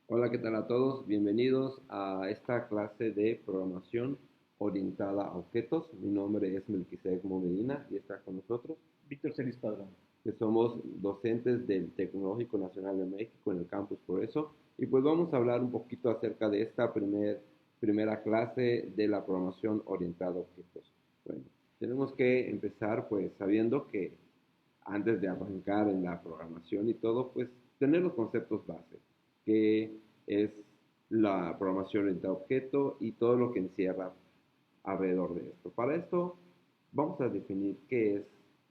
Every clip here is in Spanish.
Hola, ¿qué tal a todos? Bienvenidos a esta clase de programación orientada a objetos. Mi nombre es Melquisedec Medina y está con nosotros, Víctor Celis Padrón. que somos docentes del Tecnológico Nacional de México en el Campus Progreso. Y pues vamos a hablar un poquito acerca de esta primera clase de la programación orientada a objetos. Bueno, tenemos que empezar pues sabiendo que antes de arrancar en la programación y todo, pues tener los conceptos base, que es la programación orientada a objeto y todo lo que encierra alrededor de esto. Para esto vamos a definir qué es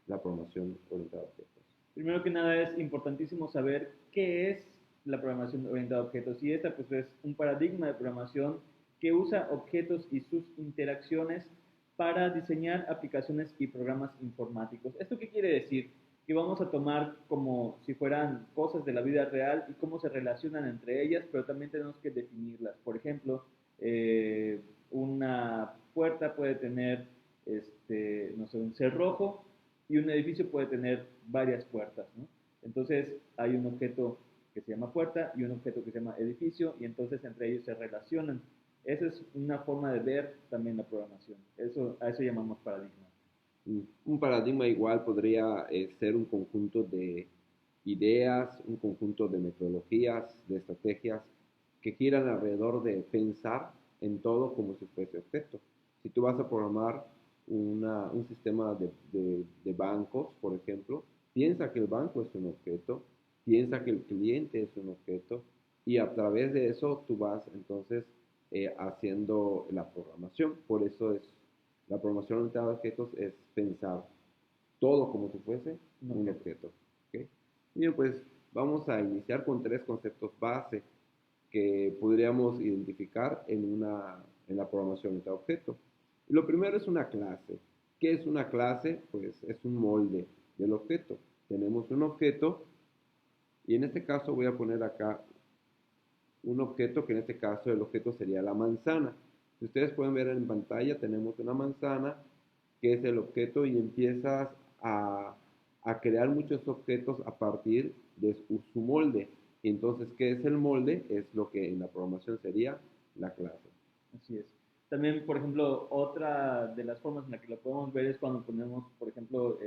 la programación orientada a objetos. Primero que nada es importantísimo saber qué es la programación orientada a objetos y esta pues es un paradigma de programación que usa objetos y sus interacciones para diseñar aplicaciones y programas informáticos. ¿Esto qué quiere decir? Que vamos a tomar como si fueran cosas de la vida real y cómo se relacionan entre ellas, pero también tenemos que definirlas. Por ejemplo, una puerta puede tener, no sé, un cerrojo y un edificio puede tener varias puertas, ¿no? Entonces hay un objeto que se llama puerta y un objeto que se llama edificio y entonces entre ellos se relacionan. Esa es una forma de ver también la programación. A eso llamamos paradigma. Un paradigma igual podría ser un conjunto de ideas, un conjunto de metodologías, de estrategias que giran alrededor de pensar en todo como si fuese objeto. Si tú vas a programar un sistema de bancos, por ejemplo, piensa que el banco es un objeto, piensa que el cliente es un objeto y a través de eso tú vas entonces haciendo la programación. Por eso es la programación orientada a objetos es pensar todo como si fuese Un un objeto. objeto. ¿Okay? Bien, pues vamos a iniciar con tres conceptos base que podríamos identificar en la programación orientada a objeto. Lo primero es una clase. ¿Qué es una clase? Pues es un molde del objeto. Tenemos un objeto y en este caso voy a poner acá un objeto que en este caso el objeto sería la manzana. Si ustedes pueden ver en pantalla, tenemos una manzana que es el objeto y empiezas a crear muchos objetos a partir de su molde. Y entonces, ¿qué es el molde? Es lo que en la programación sería la clase. Así es. También, por ejemplo, otra de las formas en la que lo podemos ver es cuando ponemos, por ejemplo,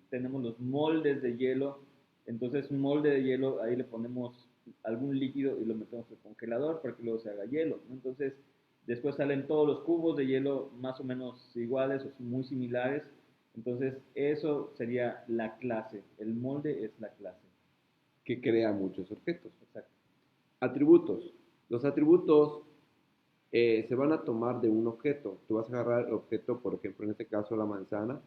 tenemos los moldes de hielo. Entonces, un molde de hielo, ahí le ponemos algún líquido y lo metemos al congelador para que luego se haga hielo, ¿no? Entonces, después salen todos los cubos de hielo más o menos iguales o muy similares. Entonces, eso sería la clase. El molde es la clase. Que crea muchos objetos. Exacto. Atributos. Los atributos se van a tomar de un objeto. Tú vas a agarrar el objeto, por ejemplo, en este caso la manzana,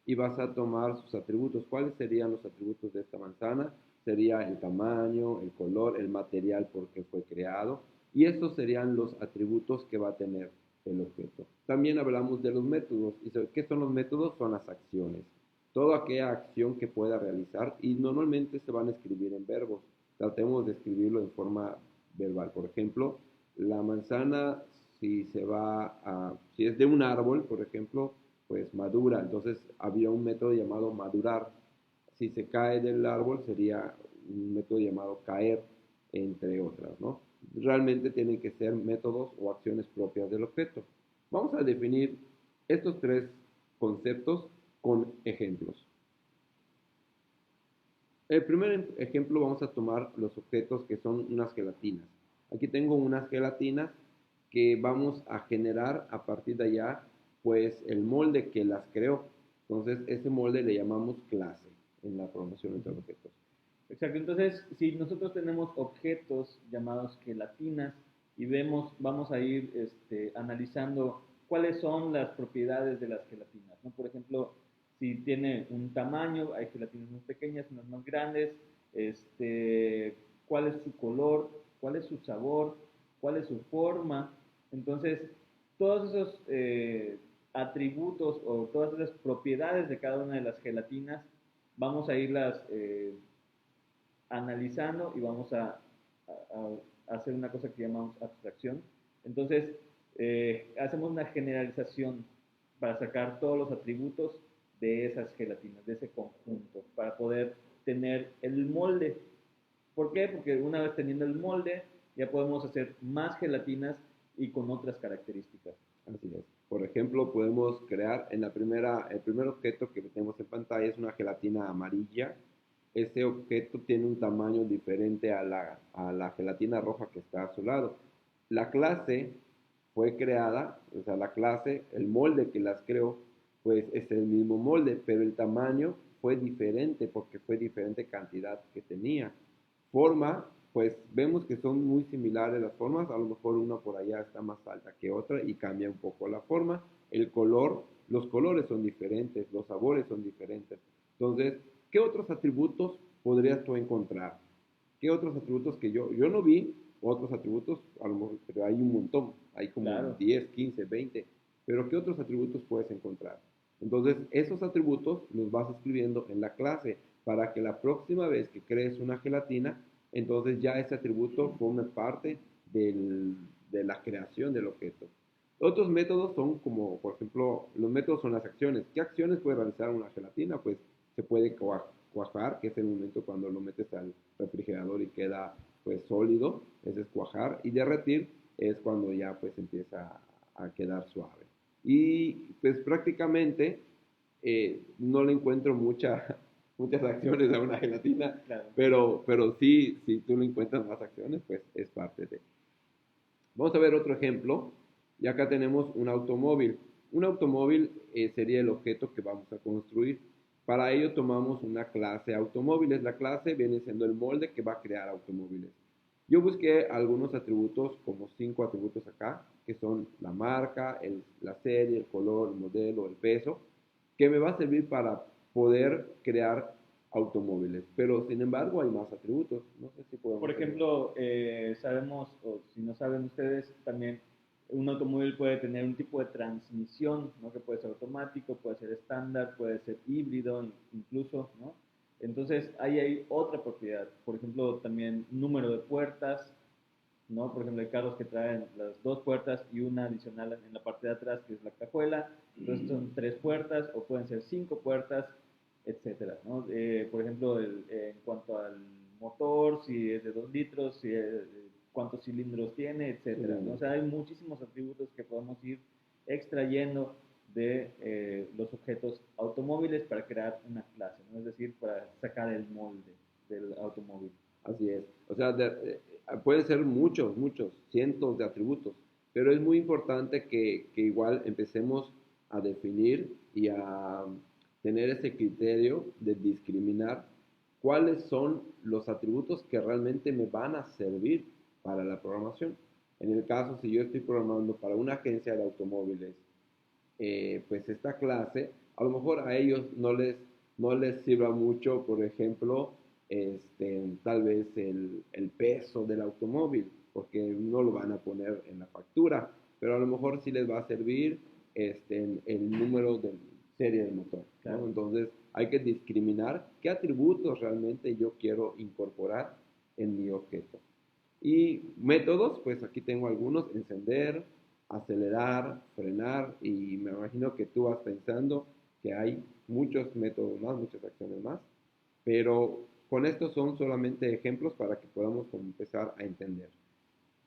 y vas a tomar sus atributos. ¿Cuáles serían los atributos de esta manzana? Sería el tamaño, el color, el material por que fue creado, y estos serían los atributos que va a tener el objeto. También hablamos de los métodos. ¿Y qué son los métodos? Son las acciones. Toda aquella acción que pueda realizar y normalmente se van a escribir en verbos. Tratemos de escribirlo en forma verbal. Por ejemplo, la manzana, si es de un árbol, por ejemplo, pues madura. Entonces había un método llamado madurar. Si se cae del árbol sería un método llamado caer, entre otras, ¿no? Realmente tienen que ser métodos o acciones propias del objeto. Vamos a definir estos tres conceptos con ejemplos. El primer ejemplo vamos a tomar los objetos que son unas gelatinas. Aquí tengo unas gelatinas que vamos a generar a partir de allá, pues el molde que las creó. Entonces, ese molde le llamamos clase en la programación entre objetos. Exacto, entonces si nosotros tenemos objetos llamados gelatinas y vamos a ir analizando cuáles son las propiedades de las gelatinas, ¿no? Por ejemplo, si tiene un tamaño, hay gelatinas más pequeñas, unas más grandes, cuál es su color, cuál es su sabor, cuál es su forma. Entonces, todos esos atributos o todas esas propiedades de cada una de las gelatinas vamos a irlas analizando y vamos a hacer una cosa que llamamos abstracción. Entonces, hacemos una generalización para sacar todos los atributos de esas gelatinas, de ese conjunto, para poder tener el molde. ¿Por qué? Porque una vez teniendo el molde, ya podemos hacer más gelatinas y con otras características. Así es. Por ejemplo, podemos crear el primer objeto que tenemos en pantalla es una gelatina amarilla. Ese objeto tiene un tamaño diferente a la gelatina roja que está a su lado. La clase fue creada, o sea, la clase, el molde que las creó, pues es el mismo molde, pero el tamaño fue diferente porque fue diferente cantidad que tenía. Forma, pues vemos que son muy similares las formas, a lo mejor una por allá está más alta que otra y cambia un poco la forma. El color, los colores son diferentes, los sabores son diferentes. Entonces, ¿qué otros atributos podrías tú encontrar? ¿Qué otros atributos que yo no vi? Otros atributos, a lo mejor, pero hay un montón, hay como Claro. 10, 15, 20, pero ¿qué otros atributos puedes encontrar? Entonces, esos atributos los vas escribiendo en la clase para que la próxima vez que crees una gelatina, entonces ya ese atributo forme parte de la creación del objeto. Otros métodos son como, por ejemplo, los métodos son las acciones. ¿Qué acciones puede realizar una gelatina? Pues se puede cuajar, que es el momento cuando lo metes al refrigerador y queda pues sólido, ese es cuajar, y derretir es cuando ya pues empieza a quedar suave. Y pues prácticamente no le encuentro muchas acciones a una gelatina, Claro. pero sí, si tú le encuentras más acciones, pues es parte de. Vamos a ver otro ejemplo, y acá tenemos un automóvil. Un automóvil sería el objeto que vamos a construir. Para ello tomamos una clase automóviles. La clase viene siendo el molde que va a crear automóviles. Yo busqué algunos atributos, como 5 atributos acá, que son la marca, la serie, el color, el modelo, el peso, que me va a servir para poder crear automóviles. Pero sin embargo hay más atributos. No sé si podemos Por ejemplo, sabemos, o si no saben ustedes, también un automóvil puede tener un tipo de transmisión, ¿no? Que puede ser automático, puede ser estándar, puede ser híbrido incluso, ¿no? Entonces, ahí hay otra propiedad. Por ejemplo, también número de puertas, ¿no? Por ejemplo, hay carros que traen las dos puertas y una adicional en la parte de atrás, que es la cajuela. Entonces, son tres puertas o pueden ser cinco puertas, etcétera, ¿no? Por ejemplo, en cuanto al motor, si es de 2 litros, si es, cuántos cilindros tiene, etcétera, ¿no? O sea, hay muchísimos atributos que podemos ir extrayendo de los objetos automóviles para crear una clase, ¿no? Es decir, para sacar el molde del automóvil. Así es. O sea, pueden ser muchos, cientos de atributos, pero es muy importante que igual empecemos a definir y a tener ese criterio de discriminar cuáles son los atributos que realmente me van a servir para la programación. En el caso, si yo estoy programando para una agencia de automóviles, pues esta clase, a lo mejor a ellos no les sirva mucho, por ejemplo, tal vez el peso del automóvil, porque no lo van a poner en la factura, pero a lo mejor sí les va a servir el número de serie del motor, ¿no? Claro. Entonces hay que discriminar qué atributos realmente yo quiero incorporar en mi objeto. Y métodos, pues aquí tengo algunos: encender, acelerar, frenar, y me imagino que tú vas pensando que hay muchos métodos más, muchas acciones más, pero con estos son solamente ejemplos para que podamos empezar a entender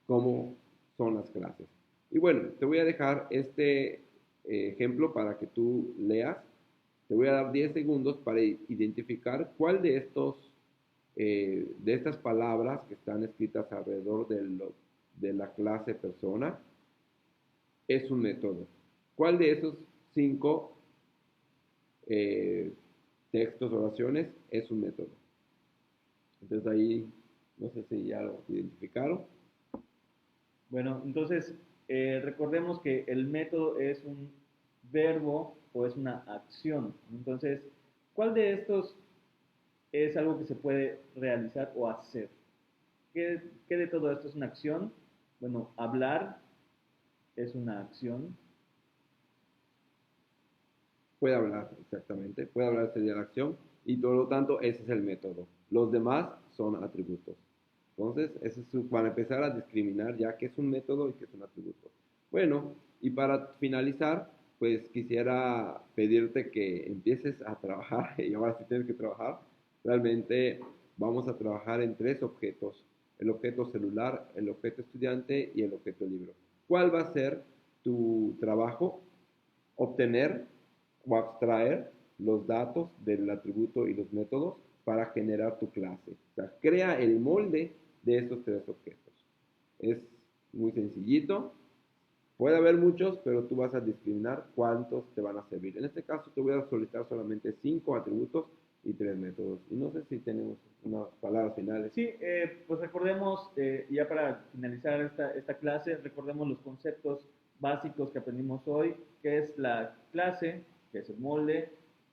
cómo son las clases. Y bueno, te voy a dejar este ejemplo para que tú leas. Te voy a dar 10 segundos para identificar cuál de estas palabras que están escritas alrededor de la clase persona es un método. ¿Cuál de esos 5 textos, oraciones, es un método? Entonces ahí, no sé si ya lo identificaron. Bueno, entonces recordemos que el método es un verbo o es una acción. Entonces, ¿cuál de estos es algo que se puede realizar o hacer? ¿Qué de todo esto es una acción? Bueno, hablar es una acción. Puede hablar, exactamente. Puede hablar sería la acción, y por lo tanto ese es el método. Los demás son atributos. Entonces, eso es para empezar a discriminar ya qué es un método y qué es un atributo. Bueno, y para finalizar, pues quisiera pedirte que empieces a trabajar, y ahora sí tienes que trabajar. Realmente vamos a trabajar en 3 objetos. el objeto celular, el objeto estudiante y el objeto libro. ¿Cuál va a ser tu trabajo? Obtener o abstraer los datos del atributo y los métodos para generar tu clase. O sea, crea el molde de esos tres objetos. Es muy sencillito. Puede haber muchos, pero tú vas a discriminar cuántos te van a servir. En este caso te voy a solicitar solamente 5 atributos y 3 métodos. Y no sé si tenemos unas palabras finales. Sí, pues recordemos, ya para finalizar esta clase, recordemos los conceptos básicos que aprendimos hoy, que es la clase, que es el molde,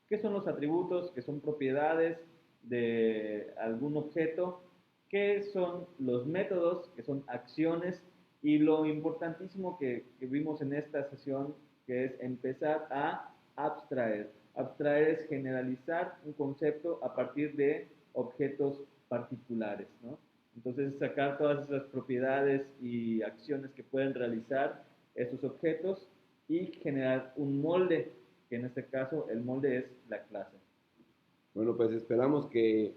qué son los atributos, que son propiedades de algún objeto, qué son los métodos, que son acciones, y lo importantísimo que vimos en esta sesión, que es empezar a abstraer. Abstraer es generalizar un concepto a partir de objetos particulares, ¿no? Entonces, sacar todas esas propiedades y acciones que pueden realizar esos objetos y generar un molde, que en este caso el molde es la clase. Bueno, pues esperamos que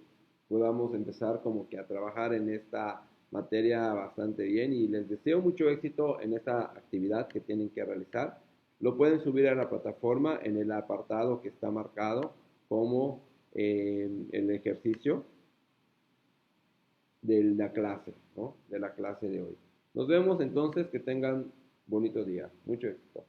podamos empezar como que a trabajar en esta materia bastante bien y les deseo mucho éxito en esta actividad que tienen que realizar. Lo pueden subir a la plataforma en el apartado que está marcado como el ejercicio de la clase, ¿no? De la clase de hoy. Nos vemos entonces, que tengan bonito día. Mucho éxito.